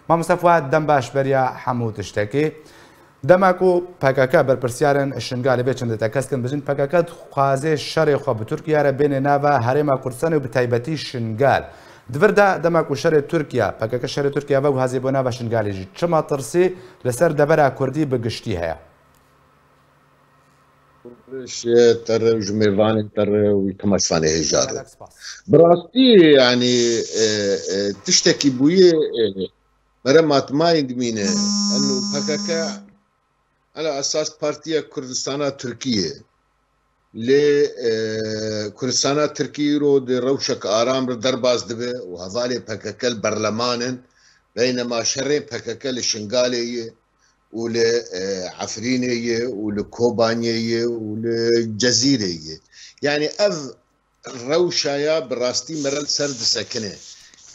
مامۆستا فواد دەم باش بەریا هەموو تشتێکی دەماک و پەکەکە بەرپرسیارن شنگالێ بێ چەندێتە کەسکن بژین پەکەکە خوازێ شەڕێ خۆ بە تورکیارە بێنێ ناوە هەرێما کوردستان و بتایبەتی شنگال دوردا دەماک و شەڕێ تورکیا پەکەکە شەڕێ تورکیا بە و هازی بۆ ناوە شنگالێژی چما ترسی لەسەر دەبەرە کوردی بەگشتی هەیە ترى جميران ترى ويتمشفاني هجار براستي يعني تشتكي بويه مرمات ما يندمينه انه بكاكا على اساس بارتيا كردستان تركيا لكردستان تركيا رو دي روشك ارام درباز دبه وهذالي بكاكا البرلمان بينما شرين بكاكا الشنغاليه ولعفرينية ولكوبانية ولجزيرية يعني أف روشايا براستي مرل سرد سكنة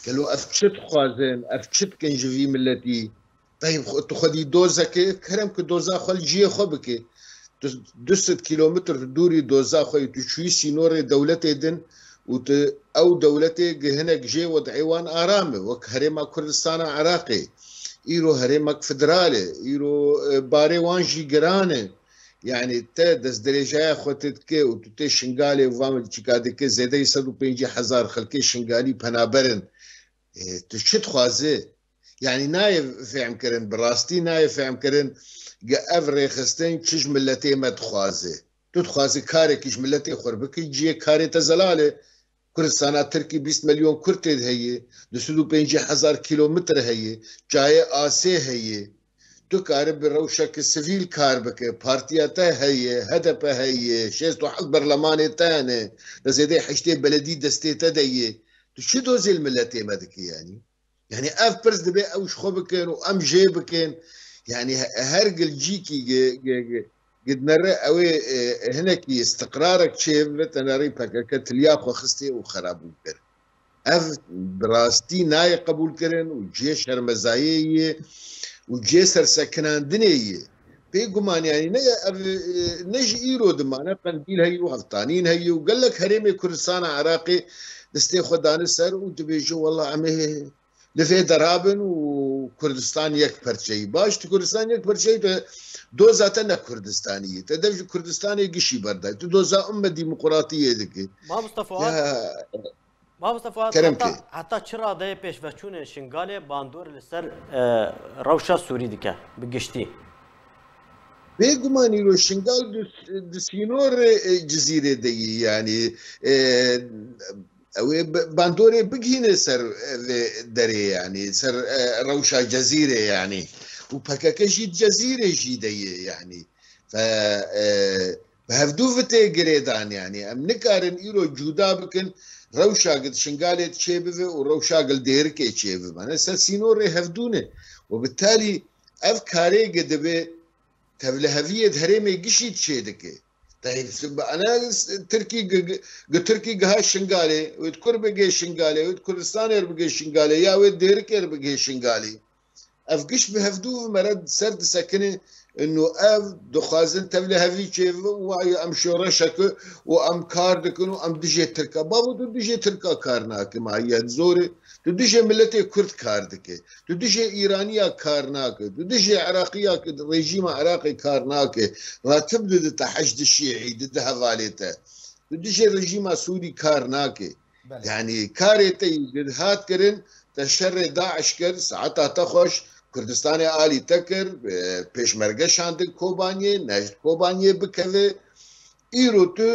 قالوا أفتشت خوازين أفتشت كنجفي ملتي طيب تخدي دوزك كرم كدوزا خل جيه خبك 200 كيلومتر دوري دوزا خوي تشوي سينوري دولتي دن أو دولتي هناك جي وضعيوان آرامي وكهرما كردستان عراقي ايرو هرمك فدرالي ايرو باري وانجي جرانه يعني تا دز درجه خوتت كي وتتي شنغالي وفامل تشيكادك زيده 150,000 خلكي شنغالي بنابرن تشت خوازه يعني نايف فهم كرن براستي نايف فهم كرن افري خستين تشج ملتي ما تخوازه تتخوازي كاري كيش ملتي خربك جي كاري تزلاله كردستان تركي 20 مليون كرد هي 250,000 كيلومتر هي جاي آسي هي تو كار بروشك السفيل كار بك بارتياته هي هدف هي شيستو حق برلماني تاني لزيدي حشتي بلدي دستيته دي تو شو دوزي الملتي مدك يعني اف برز دبي او شخو بكين وام جي بكين يعني هرقل جيكي قد نرى اوي هناك استقرارك شيء نرى بكاكا تلياخو خستي وخراب وكر اف براستي ناي قبول كرن وجي شرمزايي وجي سرسكنان دنيي بيقومان يعني نجي ايرو دمانا قنديل هي وغلطانين هي وقال لك هريمي كردستان عراقي دستي خدان السر وتبيجو والله عمي لفي درابن وكردستان يكبر شيء باش كردستان يكبر شيء دوزاتنا كردستانيه تدرج كردستاني قشي بردا دوزا ديمقراطيه ذيك ما مصطفى حتى چرا ده پیش وچون شنگال باندور لسر روشا سوري ديكه بقشتي بيقوماني رو شنگال دسينور جزيره دي يعني باندوري بقهنا سر دري يعني سر روشا جزيره يعني وبكاكا جيت جزيره جيديه يعني ف بهفدوفتي قريدان يعني ام نكارن ايرو جودا بكن روشا قد شنغالي تشيبه وروشا قل ديركي تشيبه انا سينوري هفدونه وبالتالي افكاري قد به تبلهفيه هريمي قشي تشيدكي طيب انا تركي قها شنغالي وتكر بقي شنغالي وكردستان بقي شنغالي يا ود ديركي بقي شنغالي افقش بهفدوه مرد سرد سكنه انه اف دخازن تبله هفي كيف وعي ام شورشك وام كاردكن وام دجي تركا بابو دجي تركا كارناك معي زوري دجي ملتي كرد كاردك دجي ايرانيا كارناك دجي عراقيا ريجيم عراقي كارناك راتب تحشد الشيعي ضد هذالته دجي ريجيم سوري كارناك يعني كاريتي هات كرن تشر داعش كر ساعتها تخش كردستان آلي تكر پیشمرگه شاندن کوبانیه نجد کوبانیه بکوه ایرو تو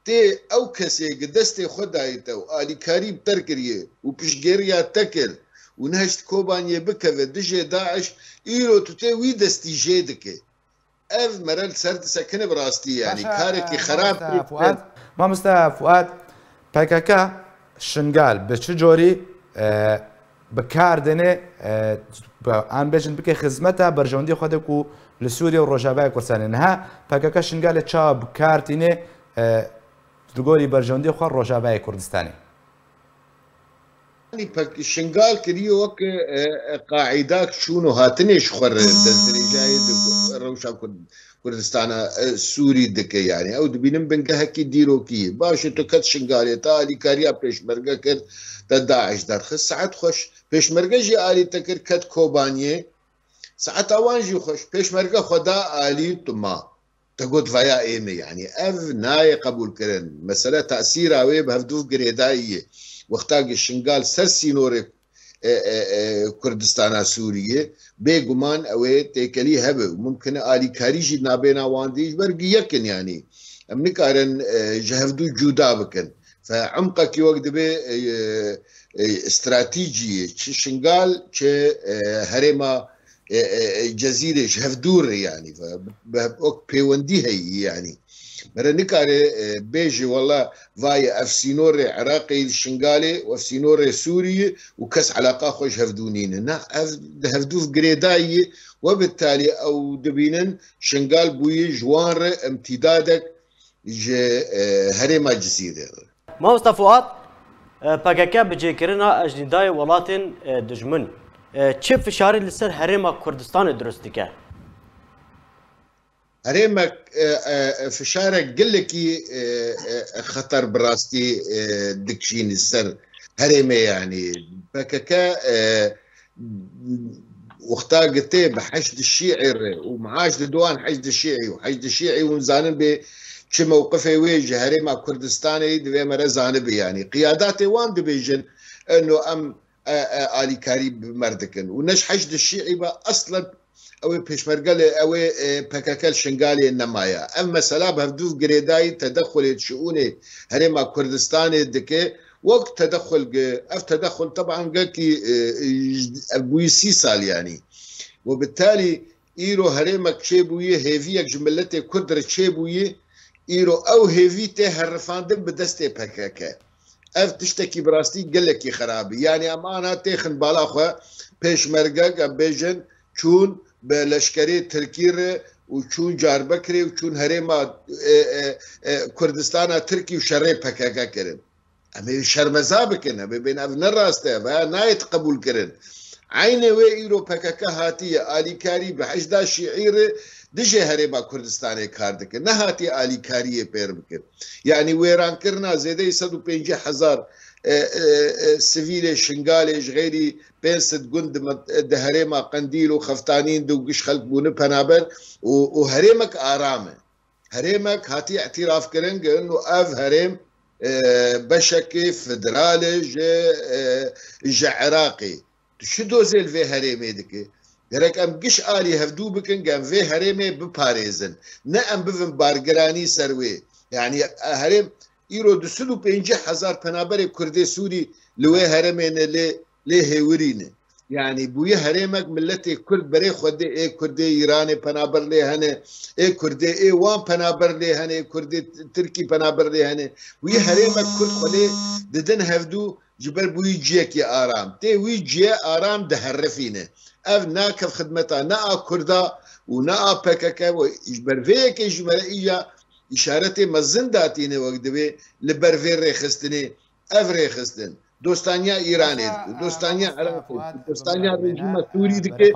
تی او کسی دست خدایتا و آلی کاری بترکریه و پیشگیریا تکر و نجد کوبانیه بکوه دجه داعش ایرو تو تی وی دستی جیدکه اف مرل سرد سکنه براستی يعني كاركي خراب فؤاد ما مستوى فؤاد بكاكا شنغال بشجوري بكاردنه ان بيجن بك خدمتها برجوندي خدكو لسوريا والرجاء كردستان انها بكاكا شنغال تشاب كارتينه تقولي برجوندي خو الرجاء كردستاني شنگال کردی وەک قاعیداک چوون و هاتنێش خوڕ دەستدرێژایی ڕەوشا کوردستانە سووری دکە یانی ئەو دبینم بنگەهەکی دیرۆکی باشە تۆ کەت شنگالێ تا ئالیکاریا پێشمەرگە کرد دە داعش دەرخست سعەت خۆش پێشمەرگەژی ئالیتە کرد کەت کۆبانیێ سعەت ئەوانژی خۆش پێشمەرگە خۆدا ئالی تما تەگوت ڤیا ئێمە یعنی ئەڤ نایە قبولکردن مەسەلە تەسیراوێ بە هەفتوو گرێداییە وەختاگە شنگال سەر سینۆرێک کوردستانە سووریە بێگومان ئەوێ تێکەلی هەبێ و ممکنە ئالیکاریژی نابێناواندەیش بەرگی یەکن ینی ئەم نکارن ji hevdû cuda bikin عمقekî wek dibe استراتîjiyê çi şingal çi herêma cezîrê ji hevdûr yani pêwendî heyî yani mere nikare bêjê wala vayê ev sînorê Iraqê şingalê û ev sînorê Sûriyê û kes eleqa xwe ji hevdû nîne ne ev di hevdû girêdayî ve bittalî ew dibînin şingal bûyî ji wan re imtîdadek ji herêma cezîrê re. Mamosta Fuad PKK bi cêkirina ejdîdayê welatên dijmin çi fişarî li ser herêma Kurdistanê durust dike? herêmek fişarek gelekî xeter bi rastî dikişîn ser herêmê yanî PKK wexta gitê bi heşd şîî re û meaş di duan heşd şîî û heşd şîî hûn zanin bê çi mewqifê wê ji herêma Kurdistanê divê me re zanibê yanî qiyadatê wan dibêjin eno em alîkarî bi mer dikin û neş heşd şîî be aslan ew ê pêşmergelê ew ê PKK şingalê nemaya ev mesela bi hevdû girêdayî tedexulê şiûnê herêma Kurdistanê dike wek tedexul ev tedexul teban gekî ev bûyî 30 sal yanî ve bittalî îro herêmek çêbûyî hêviyek ji milletê Kurd re çêbûyî îro ew hêvî tê herrifandin bi destê PKK ev tiştekî bi rastî gelekî xerabî yanî em ana têxin bala xwe pêşmergek em bêjin çûn bi leşkerê Tirkî re û çûn Carbekirê û çûn herêma Kurdistana Tirkî û şerê PKK kirin em ê şermeza bikin em ê bên ev ne rast e veya nayê qebûl kirin aynê wê îro PKK hatiye alîkarî bi hejda şîî re dijê herêma Kurdistanê kar dikin ne hatiye alîkariyê pêr bikin yanî wêrankirina zêdeyî 150,000 sivîlê şingalê ji xêrî 500 gund di herêma Qendîl û Xeftanîn de û giş xelk bûne penaber û herêmek aram e herêmek hatiye etirafkirin girin û ev herêm beşekê federal e ji Iraqê çi dozê li vê herêmê dike gerek em giş alî hevdû bikin gem vê herêmê biparêzin ne em bivin bargiranî ser wê yani herêm îro 250,000 penaberê Kurdê Sûrî li wê herêmê lê hêwirîne yani bûye herêmek milletê Kurd berê xwedê ê Kurdê Îranê penaber lê hene ê Kurdê ê wan penaber lê hene ê Kurdê Tirkî penaber lê hene bûye herêmek Kurd xwedê didin hevdû ji ber bûyî ciyekî aram tê wî ciye aram diherrifîne ev nakev xidmeta ne a Kurda û ne a PKK ji ber vê yekê ji me re îja îşaretê mezin datîne wek divê li ber vê rêxistinê ev rêxistin dostaniya Îranê dike dostaniya Iraqê dostaniya rejîma Sûrî dike